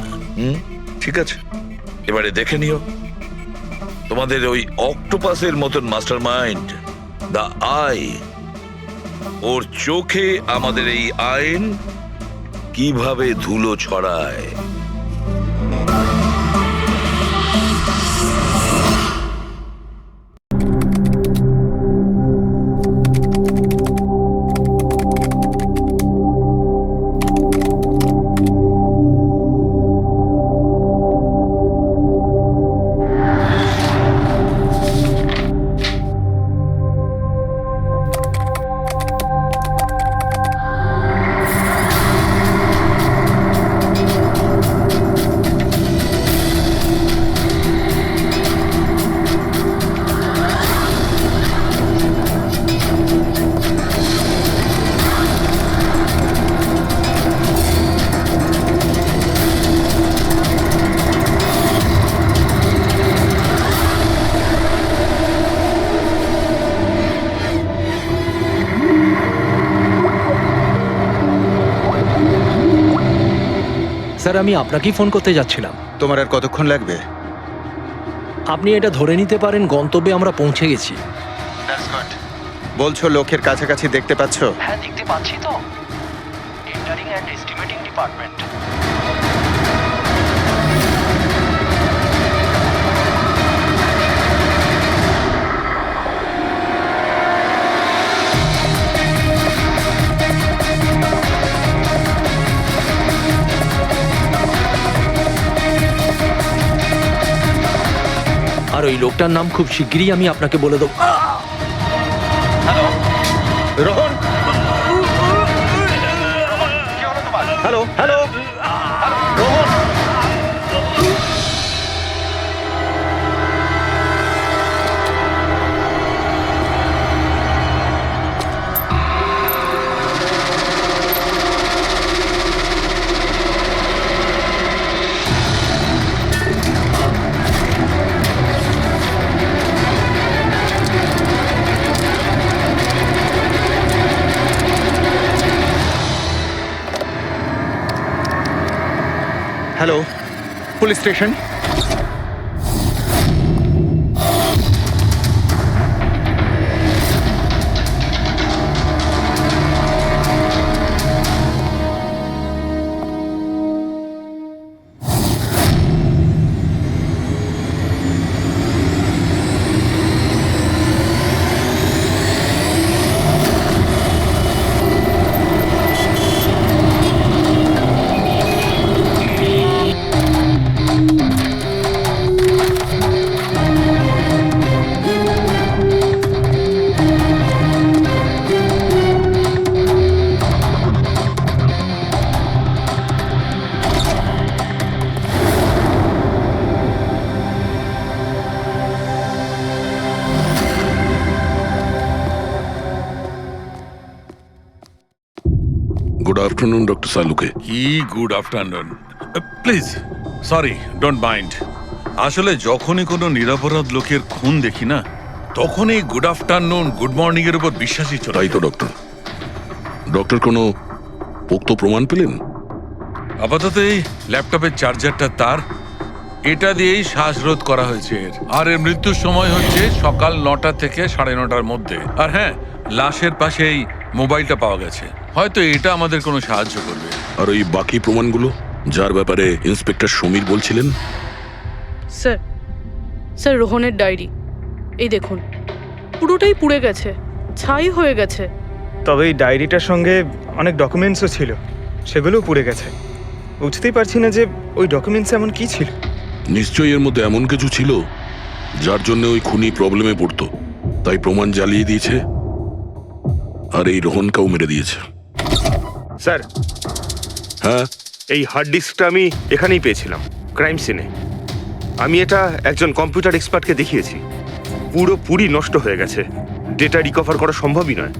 ঠিক আছে, এবারে দেখে নিও তোমাদের ওই অক্টোপাসের মতন মাস্টার মাইন্ড, দা আই, ওর চোখে আমাদের এই আইন কিভাবে ধুলো ছড়ায়। স্যার আমি আপনাকেই ফোন করতে যাচ্ছিলাম। তোমার আর কতক্ষণ লাগবে? আপনি এটা ধরে নিতে পারেন গন্তব্যে আমরা পৌঁছে গেছি। বলছো লোকের কাছাকাছি দেখতে পাচ্ছ? হ্যাঁ দেখতে পাচ্ছি তো। Tendering and estimating department. আর ওই লোকটার নাম খুব শিগগিরই আমি আপনাকে বলে দেবো। Rohan, hello hello, Rohan. Hello, police station. Good afternoon doctor Salunke. কি good afternoon. Please sorry, don't mind. আসলে যখনই কোনো নিরপরাধ লোকের খুন দেখি না, তখনই গুড আফটারনুন গুড মর্নিং এর উপর বিশ্বাসই চলে। তাই তো ডক্টর। ডক্টর কোনো পোক্ত প্রমাণ পেলেন? আপাতত এই ল্যাপটপের চার্জারটা তার, এটা দিয়েই শ্বাসরোধ করা হয়েছে এর। আর এর মৃত্যুর সময় হচ্ছে সকাল 9টা থেকে 9:30টার মধ্যে। আর হ্যাঁ, লাশের পাশে এই মোবাইলটা পাওয়া গেছে, হয়তো এটা আমাদের কোনো সাহায্য করবে। আর ওই বাকি প্রমাণগুলো যার ব্যাপারে ইন্সপেক্টর সমীর বলছিলেন? স্যার, স্যার রোহনের ডায়েরি এই দেখুন, পুরোটাই পুড়ে গেছে, ছাই হয়ে গেছে। তবে এই ডায়েরিটার সঙ্গে অনেক ডকুমেন্টসও ছিল, সেগুলোও পুড়ে গেছে। বুঝতেই পারছি না যে ওই ডকুমেন্টস এমন কি ছিল। নিশ্চয়ই এর মধ্যে এমন কিছু ছিল যার জন্য ওই খুনি প্রবলেমে পড়তো, তাই প্রমাণ জ্বালিয়ে দিয়েছে আর এই রোহনকেও মেরে দিয়েছে। স্যার, হ্যাঁ, এই হার্ড ডিস্কটা আমি এখানেই পেয়েছিলাম, ক্রাইম সিনে। আমি এটা একজন কম্পিউটার এক্সপার্টকে দেখিয়েছি, পুরোপুরি নষ্ট হয়ে গেছে, ডেটা রিকভার করা সম্ভবই নয়।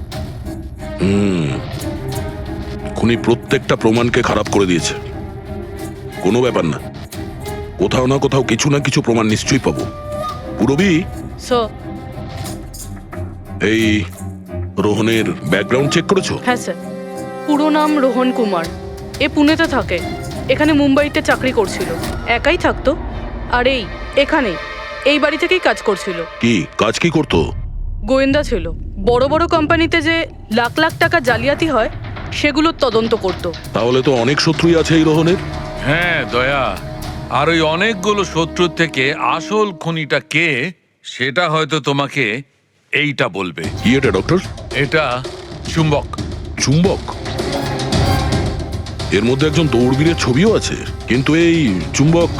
খুনি প্রত্যেকটা প্রমাণকে খারাপ করে দিয়েছে। কোনো ব্যাপার না, কোথাও না কোথাও কিছু না কিছু প্রমাণ নিশ্চয়ই পাবো। পুরবি, স্যার। এই রোহনের ব্যাকগ্রাউন্ড চেক করেছো? হ্যাঁ স্যার, পুরো নাম রোহন কুমার। এ পুনেতে থাকে, এখানে মুম্বাইতে চাকরি করছিল, একাই থাকতো। আর এখানে এই বাড়ি থেকেই কাজ করছিল। কি কাজ কি করতো? গোয়েন্দা ছিল, বড় বড় কোম্পানিতে যে লাখ লাখ টাকা জালিয়াতি হয় সেগুলোর তদন্ত করতো। তাহলে তো অনেক শত্রুই আছে এই রোহনের। হ্যাঁ দয়া, আর ওই অনেকগুলো শত্রুর থেকে আসল খুনিটা কে সেটা হয়তো তোমাকে এইটা বলবে। কি এটা ডক্টর? এটা চুম্বক। চুম্বক? এর মধ্যে একজন দৌড়বীরের ছবিও আছে, কিন্তু এই চুম্বক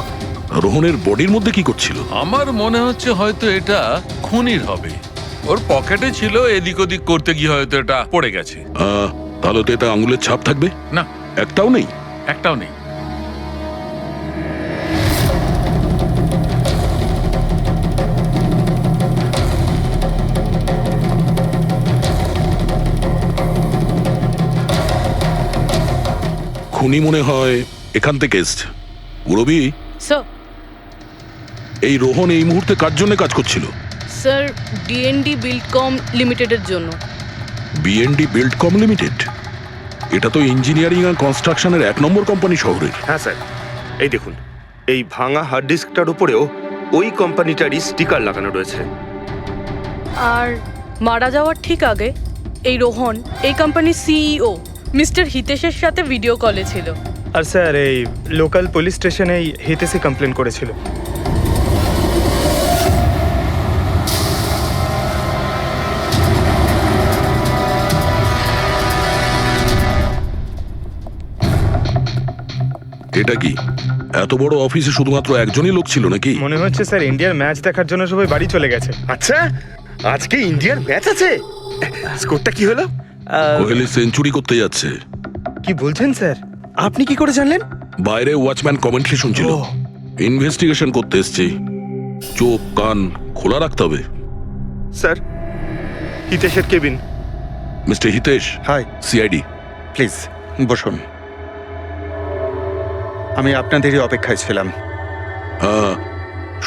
রোহনের বডির মধ্যে কি করছিল? আমার মনে হচ্ছে হয়তো এটা খুনির হবে। ওর পকেটে ছিল, এদিক ওদিক করতে গিয়ে হয়তো এটা পড়ে গেছে। তাহলে তো এটা আঙুলের ছাপ থাকবে? না, একটাও নেই। একটাও নেই। খুনি মনে হয় এখান থেকে এসছে। পুরবি, স্যার। এই রোহন এই মুহূর্তে কার জন্য কাজ করছিল? স্যার, ডিএনডি বিল্ডকম লিমিটেডের জন্য। BND Buildcom limited? এটা তো ইঞ্জিনিয়ারিং আর কনস্ট্রাকশনের 1 নম্বর কোম্পানি শহরের। হ্যাঁ স্যার, এই দেখুন, এই ভাঙা হার্ড ডিস্কটার উপরেও ওই কোম্পানিটারই স্টিকার লাগানো রয়েছে। আর মারা যাওয়ার ঠিক আগে এই রোহন এই কোম্পানির সিইও মিস্টার হিতেশের সাথে ভিডিও কলে ছিল। আর স্যার এই লোকাল পুলিশ স্টেশনেই হিতেশই কমপ্লেন করেছিল। এটা কি এত বড় অফিসে শুধুমাত্র একজনই লোক ছিল নাকি? মনে হচ্ছে স্যার ইন্ডিয়ার ম্যাচ দেখার জন্য সবাই বাড়ি চলে গেছে। আচ্ছা, আজকে ইন্ডিয়ার ম্যাচ আছে? স্কোরটা কি হলো? কোহলি সেঞ্চুরি করতে যাচ্ছে। কি বলছেন স্যার? আপনি কি করে জানলেন? বাইরে ওয়াচম্যান কমেন্ট্রি শুনছিল। ইনভেস্টিগেশন করতে এসেছি, চোখ কান খোলা রাখতে হবে। স্যার, হিতেশের cabin. Mister Hitesh, hi, CID. Please বসুন। আমি আপনাদেরই অপেক্ষায় ছিলাম।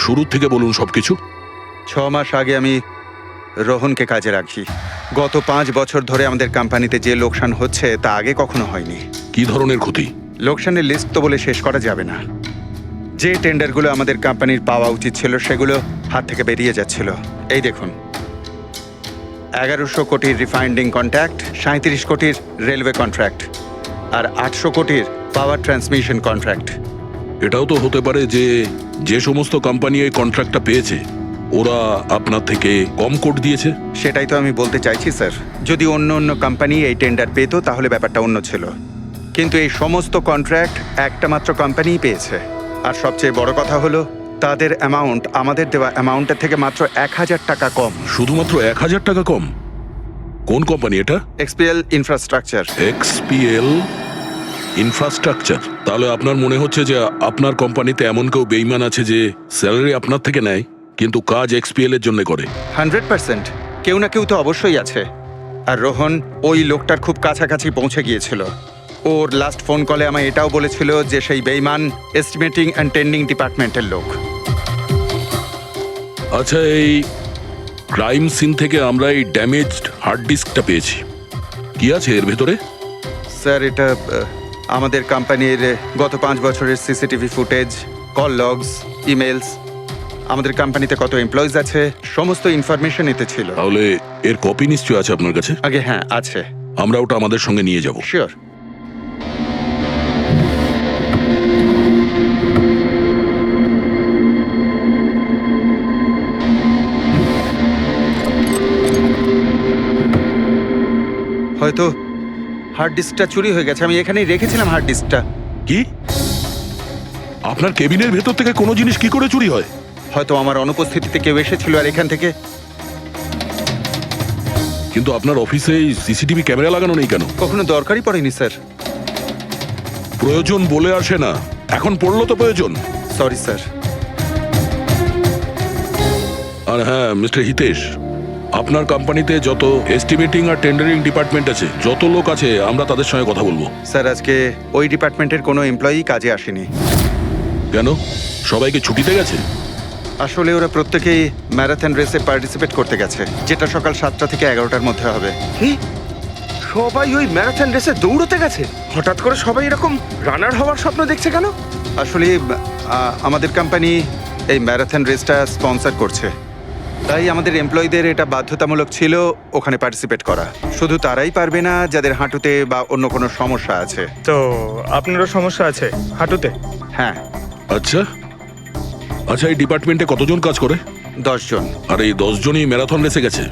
শুরু থেকে বলুন সবকিছু। 6 মাস আগে আমি রোহনকে কাজে রাখি। গত 5 বছর ধরে আমাদের কোম্পানিতে যে লোকসান হচ্ছে তা আগে কখনো হয়নি। কি ধরনের ক্ষতি? লোকসানের লিস্ট তো বলে শেষ করা যাবে না। যে টেন্ডারগুলো আমাদের কোম্পানির পাওয়া উচিত ছিল সেগুলো হাত থেকে বেরিয়ে যাচ্ছিল। এই দেখুন, 1100 কোটির রিফাইন্ডিং কন্ট্রাক্ট, 37 কোটির রেলওয়ে কন্ট্রাক্ট, আর 800 কোটির পাওয়ার ট্রান্সমিশন কন্ট্রাক্ট। এটাও তো হতে পারে যে যে সমস্ত কোম্পানি এই কন্ট্রাক্টটা পেয়েছে ওরা আপনার থেকে কম কোট দিয়েছে। সেটাই তো আমি বলতে চাইছি স্যার। যদি অন্য অন্য কোম্পানি এই টেন্ডার পেত তাহলে ব্যাপারটা অন্য ছিল, কিন্তু এই সমস্ত কন্ট্রাক্ট একটা মাত্র কোম্পানিই পেয়েছে। আর সবচেয়ে বড় কথা হলো তাদের অ্যামাউন্ট আমাদের দেওয়া অ্যামাউন্টের থেকে মাত্র 1000 টাকা কম। শুধুমাত্র 1000 টাকা কম? কোন কোম্পানি এটা? XPL infrastructure. XPL infrastructure? তাহলে আপনার মনে হচ্ছে যে আপনার কোম্পানিতে এমন কেউ বেইমান আছে যে স্যালারি আপনার থেকে নেয় কিন্তু কাজ এক্সপিএল এর জন্য করে? 100% কেউ না কেউ তো অবশ্যই আছে। আর রোহন ওই লোকটার খুব কাছাকাছি পৌঁছে গিয়েছিল। ওর লাস্ট ফোন কলে আমায় এটাও বলেছিল যে সেই বেইমান এস্টিমেটিং অ্যান্ড টেন্ডিং ডিপার্টমেন্টের লোক। আচ্ছা, এই ক্রাইম সিন থেকে আমরা এই ড্যামেজড হার্ড ডিস্কটা পেয়েছি। কি আছে এর ভেতরে? স্যার, এটা আমাদের কোম্পানির গত 5 বছরের CCTV footage, call logs, emails, আমাদের কোম্পানিতে কত এমপ্লয়িজ আছে, সমস্ত ইনফরমেশন এতে ছিল। তাহলে এর কপি নিশ্চয়ই আছে আপনার কাছে? আগে হ্যাঁ আছে। আমরা ওটা আমাদের সঙ্গে নিয়ে যাব। শিওর। হয়তো হার্ড ডিস্কটা চুরি হয়ে গেছে। আমি এখানেই রেখেছিলাম হার্ড ডিস্কটা। কি? আপনার কেবিনের ভেতর থেকে কোনো জিনিস কি করে চুরি হয়? হয়তো আমার অনুপস্থিতিতে কেউ এসেছিল আর এখান থেকে। কিন্তু আপনার অফিসে সিসিটিভি ক্যামেরা লাগানো নেই কেন? কখনো দরকারই পড়েনি স্যার। প্রয়োজন বলে আসে না, এখন পড়লো তো প্রয়োজন। Sorry sir. আর হ্যাঁ মিস্টার হিতেশ, আপনার কোম্পানিতে যত এস্টিমেটিং আর টেন্ডারিং ডিপার্টমেন্ট আছে, যত লোক আছে, আমরা তাদের সঙ্গে কথা বলবো। স্যার, আজকে ওই ডিপার্টমেন্টের কোনো এমপ্লয়ি কাজে আসেনি। কেন? সবাইকে ছুটিতে গেছে? আসলে ওরা প্রত্যেকেই ম্যারাথন রেসে পার্টিসিপেট করতে গেছে, যেটা সকাল 7টা থেকে 11টার মধ্যে হবে। কি? সবাই ওই ম্যারাথন রেসে দৌড়তে গেছে? হঠাৎ করে সবাই এরকম রানার হওয়ার স্বপ্ন দেখছে কেন? আসলে আমাদের কোম্পানি এই ম্যারাথন রেসটা স্পন্সর করছে, তাই আমাদের এমপ্লয়ীদের এটা বাধ্যতামূলক ছিল ওখানে পার্টিসিপেট করা। শুধু তারাই পারবে না যাদের হাঁটুতে বা অন্য কোনো সমস্যা আছে। তো আপনারও সমস্যা আছে হাঁটুতে? হ্যাঁ। আচ্ছা আচ্ছা, এই ডিপার্টমেন্টে কতজন কাজ করে? 10 জন। আর এই 10 জনই ম্যারাথন রেসে গেছে?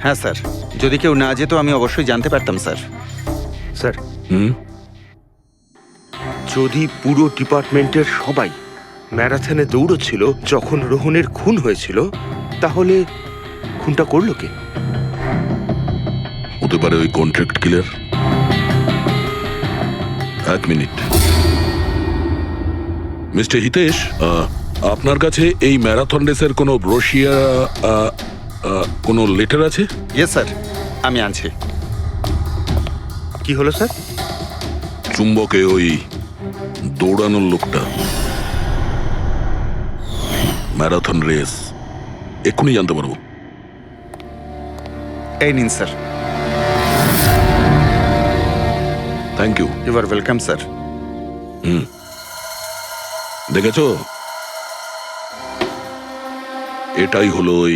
হ্যাঁ স্যার। যদি কেউ না যেত আমি অবশ্যই জানতে পারতাম স্যার। স্যার, যদি পুরো ডিপার্টমেন্টের সবাই ম্যারাথনে দৌড়চ্ছিল যখন রোহনের খুন হয়েছিল, তাহলে খুনটা করলো কে? হতে পারে ওই কন্ট্রাক্ট কিলার। 1 মিনিট। মিস্টার হিতেশ, আপনার কাছে এই ম্যারাথন রেসের কোনো ব্রোশিয়া, কোনো লেটার আছে? ইয়েস স্যার, আমি আনছি। কি হলো স্যার? চুম্বকে ওই দৌড়ানোর লোকটা, ম্যারাথন রেস, এক্ষুনি জানতে পারবো। এই নিন sir. Thank you. You are welcome sir. দেখেছো, এটাই হলো ওই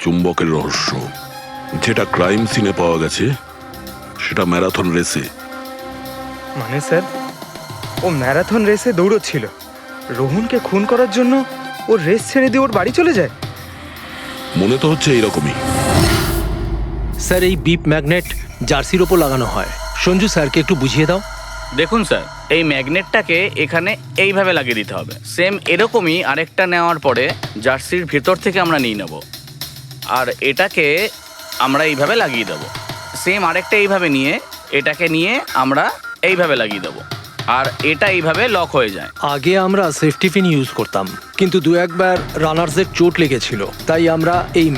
চুম্বকের রহস্য। যেটা ক্রাইম সিনে পাওয়া গেছে সেটা ম্যারাথন রেসে। মানে স্যার, ও ম্যারাথন রেসে দৌড়চ্ছিল, রোহনকে খুন করার জন্য ও রেস ছেড়ে দিয়ে ওর বাড়ি চলে যায়। মনে তো হচ্ছে এইরকমই। স্যার, এই বিপ ম্যাগনেট জার্সির ওপর লাগানো হয়। সঞ্জু স্যারকে একটু বুঝিয়ে দাও। দেখুন স্যার, এই ম্যাগনেটটাকে এখানে এইভাবে লাগিয়ে দিতে হবে। সেম এরকমই আরেকটা নেওয়ার পরে জার্সির ভেতর থেকে আমরা নিয়ে নেব, আর এটাকে আমরা এইভাবে লাগিয়ে দেবো। সেম আরেকটা এইভাবে নিয়ে এটাকে নিয়ে আমরা এইভাবে লাগিয়ে দেবো, আর এটা এইভাবে লক হয়ে যায়। আগে আমরা সেফটি পিন ইউজ করতাম, কিন্তু দু একবার রানার্সের চোট লেগেছিল, তাই আমরা এই